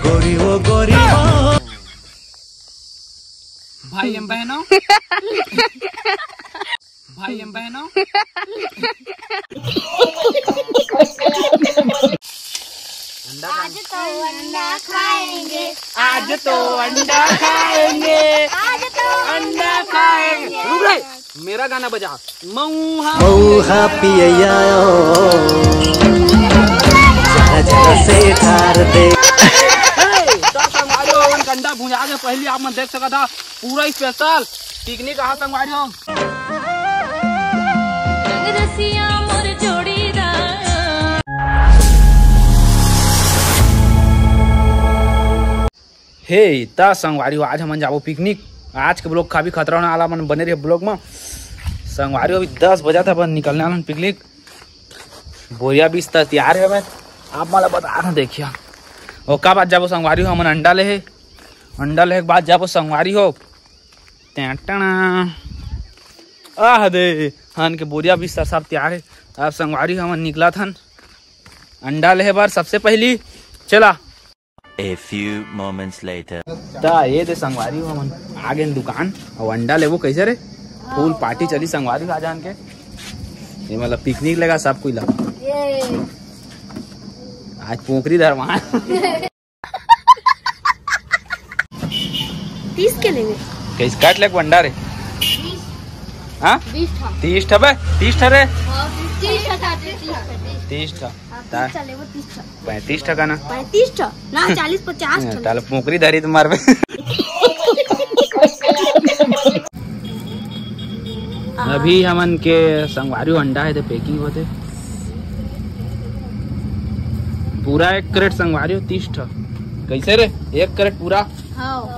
गोरी वो गोरी भाई एम बहनों भाई एम बहनों आज तो अंडा खाएंगे, आज तो अंडा खाएंगे, आज तो अंडा खाएंगे। रुक रे, मेरा गाना बजा। मऊहा पिया जरा से ठार दे। अंडा भुजा के पहले आप मन देख सका था पूरा स्पेशल पिकनिक कहा संगवारी हो। हे ता संगवारी हो, आज हम जाबो पिकनिक। आज के ब्लॉग काफी खतरा होने वाला, मन बने रहे ब्लॉग में। संगवारी हो अभी 10 बजा था बस निकलने वाला पिकनिक। बोरिया भी तैयार है, मैं आप मला बता रहा देखिए। और का बात जाबो संगवारी हो, हमन अंडा ले है, अंडा ले के बाद जाबो संगवारी हो। आह दे हन के बोरिया भी सब तैयार है। अब संगवारी हो हमन निकला था अंडा ले बार सबसे पहली चला। A few moments later. ता ये दे संगवारी हो हमन आगे दुकान और अंडा लेबो कैसे रे। फुल पार्टी चली संगवारी आ जान के, ये मतलब पिकनिक लगा सब कोई लगा। आज पोखरी धरवा 30 के लेंगे। कैसे काट ले अंडा रे? हाँ 30 ठा 30 ठा रे 30 ठा 35 टका ना 35 ठा ना 40-50 ठा ताल पोखरी धरी तो मारबे। अभी हमन के संगवारी अंडा है तो पैकिंग होते पूरा 1 क्रेट संगवारी हो 30 ठा। कैसे रे 1 क्रेट पूरा?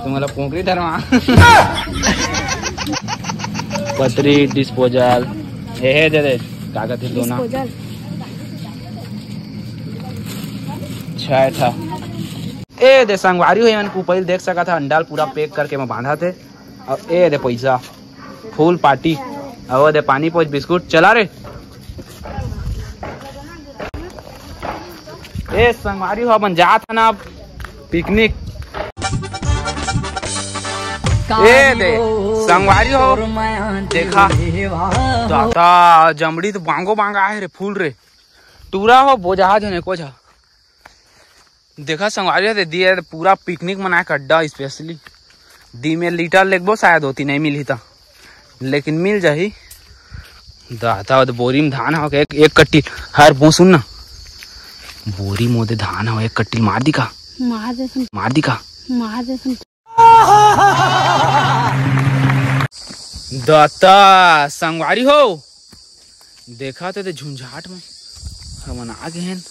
तुम्हारा पोखरी धरवा पतरी डिस्पोजल ये दे कागज है दोना 6 था। ए दे संगवारी हो को पहले देख सका था अंडाल पूरा पैक करके मैं बांधा थे। और ए दे पैसा फुल पार्टी और दे पानी पोच बिस्कुट चला रे। ए संगवारी हो अपन जा था ना पिकनिक। ए दे संगवारी हो देखा दादा जमड़ी तो बांगो बांगा है रे फूल रे टूरा हो बोझा जने को जा देखा संगवारी दे दिए पूरा पिकनिक मना के अड्डा स्पेशली दी में लीटर लेगबो शायद होती नहीं मिली था, लेकिन मिल जाही। दादा बोरी में धान हो एक कट्टी हर बो सुन ना बोरी मोदे धान हो 1 कट्टी मार दी का मार दी का दाता संगवारी हो देखा थे झुंझाट में हम आ गए हैं।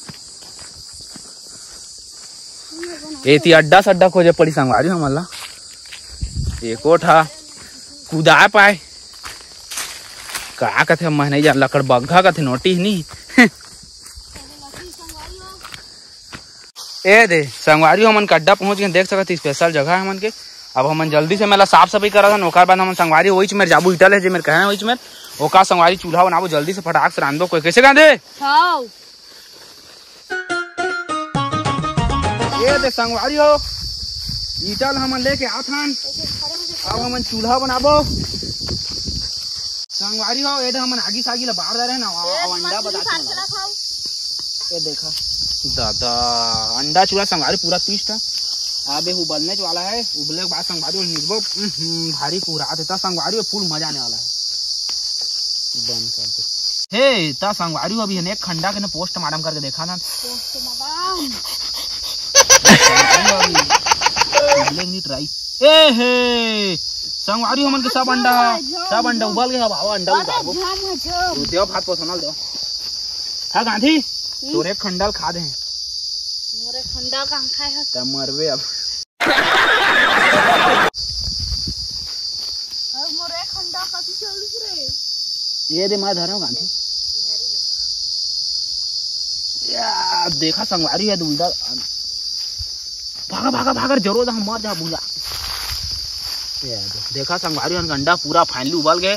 एती अड्डा सड्डा खोजे पड़ी संगवारी हमला एको ठा कुदा पाए का कथे मैं नहीं जान लकड़ बग्घा कथे नोटी नहीं। ए दे संगवारी हमन का अड्डा पहुंच गए, देख सकत स्पेशल जगह है हमन के। अब हमन जल्दी से मेला साफ सफाई करा था, ओकर बाद हमन संगवारी वही मेरे जाबू इटल है जे मेरे कहना वही मेरे ओका संगवारी चूल्हा बनाबो जल्दी से फटाक से रांधबो। कोई कैसे गांधे हां ये दे संगवारी हो इटल हमन लेके आथन। अब हमन चूल्हा बनाबो संगवारी हो। ये हमन आगी सागी ला बाहर रहे ना अंडा बताते ये देखा दादा अंडा चूल्हा संगवारी पूरा 30 था। अबे उबलने वाला है, उबले के बाद संगवारी निकबो भारी कुरा देता संगवारी फुल मजा आने वाला है। बंद कर दे। हे ता संगवारी अभी एक खंडा के ने पोस्ट मारम करके देखा ना पोस्ट मारम नहीं ट्राई। ए हे संगवारी हमन के सब अंडा उबल गए। अब अंडा उतारो देव भात को संभाल दो था गांधी तोरे खंडल खा दे मोरे खंडा का खाए है त मरबे। अब मोरे खंडा कथि चलिस रे ये दे मैं धरो गांधी या देखा संगवारी है दुलदा भागा भागा भागा जरूर हम मर जा बुला। देखा संगवारी अंडा पूरा फाइनली उबल गए।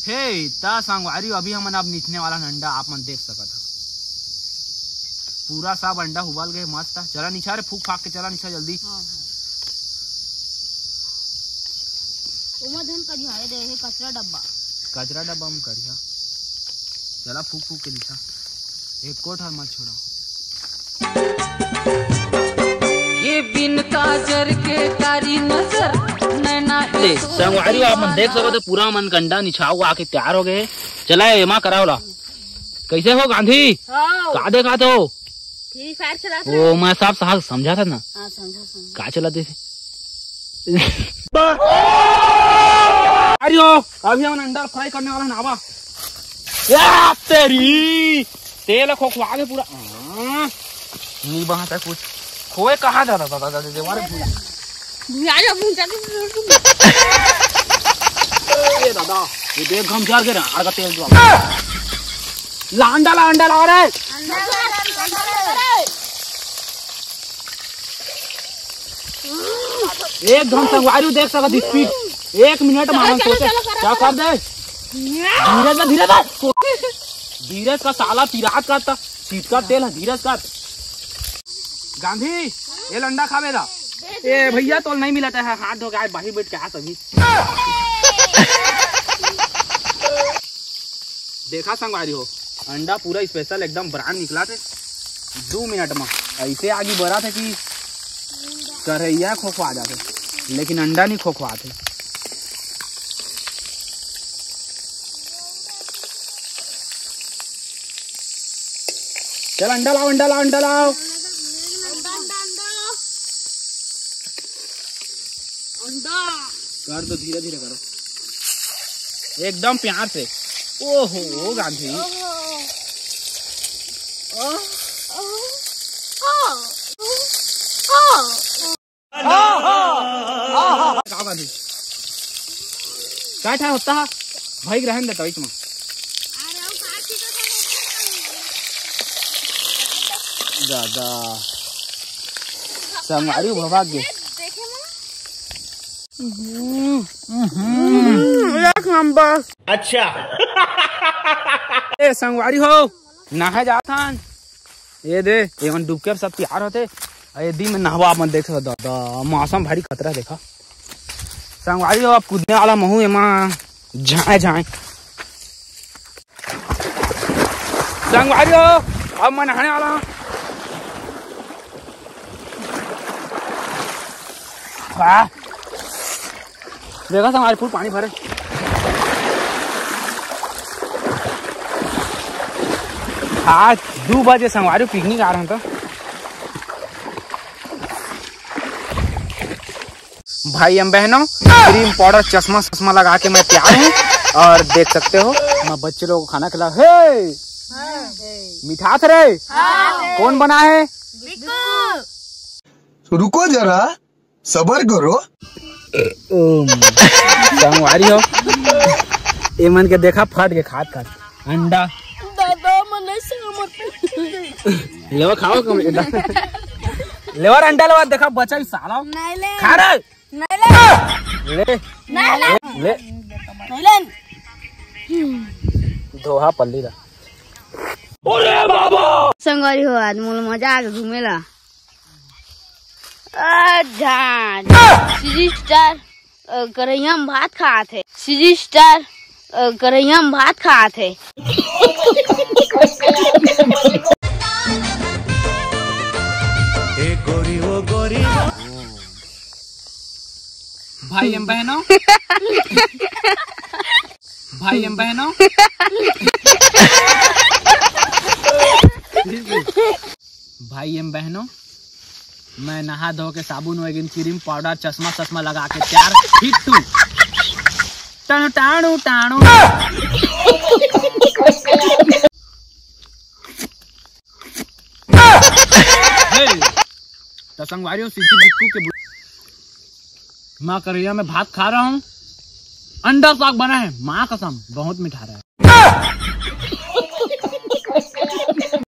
हे ता संगवारी अभी हमन अब नीचने वाला अंडा आप मन देख सकत पूरा सब अंडा उबाल गए मस्त। चला नीचा रे, फूक फाक के चला नीचा जल्दी। कचरा डब्बा में करिया। चला फूक फूक के नीचा, एक कोट हर मत छोड़ा। ये बिन काजर के तारी नजर नैना। संगवारी आप मन देख सको तो पूरा मन कंडा निछाओ आके तैयार हो गए। चला एमा कराओला। कैसे हो गांधी? का देखा तो? फ्री फायर चला वो मैं सब साहब समझा था ना। समझा का चलाते थे? अरे हो अभी हम अंडा फ्राई करने वाला नावा। या तेरी तेल खोखवा के पूरा नहीं बहाता कुछ। खोए कहाँ जा रहा था देवारे दादा ये देख हम जार के रहा तेल जो ला अंडा ला रे। एक घंटा संगवारी देख सकत स्पीड 1 मिनट मारन सोचे क्या कर दे। धीरज का साला पिरात का सीट का तेल है। धीरज का गांधी ये अंडा खावेगा। ए भैया तो नहीं मिलता है, हाथ धो के बाहर बैठ के हाथ अभी देखा संगवारी हो अंडा पूरा स्पेशल एकदम ब्रांड निकला थे 2 मिनट में। ऐसे आगे बढ़ा थे कि करैया खोखवा जाते, लेकिन अंडा नहीं खोखवाते। चल अंडा लाओ कर दो, धीरे धीरे करो एकदम प्यार से। ओहो गांधी क्या होता है भाई ग्रहण देता इसमें। दादा संगवारी भाग्य अच्छा ए संगवारी हो नहा जाता ये दे एवं डुबके सब तैयार होते। यदि में नहवा मत देख दादा मौसम भारी खतरा देखा। संगवारी हो अब कूदने वाला महू एमा जाए संगवारी हो अब मैं नहाने वाला। देखा संगवारी फुल पानी भरे। आज 2 बजे संगवारी पिकनिक आ रहा था। भाई हम बहनों क्रीम पाउडर चश्मा लगा के मैं तैयार हूँ और देख सकते हो मैं बच्चे लोगों को खाना खिला। हे मिठास रे कौन बना है? रुको जरा सबर करो। संगवारी हो ये मन के देखा फट के खात अंडा लेवा खाओ लेवर अंडा लेवा देखा बचा साला खा रे ले दोहा पल्ली दा। अरे बाबा संगवारी हो आज मोल मजा आ घूमेला। सीजी स्टार करैया में भात खात है। सीजी स्टार करैया में भात खात है। गोरी वो गोरी भाई एम बहनों भाई एम बहनों मैं नहा धो के साबुन वगैरह क्रीम पाउडर चश्मा लगा के तैयार हिट्टू टाणू टाणू तो संगवारियों सीधी बिक्कू के माँ करैया में भात खा रहा हूँ। अंडा साग बना है माँ कसम बहुत मीठा रहा है।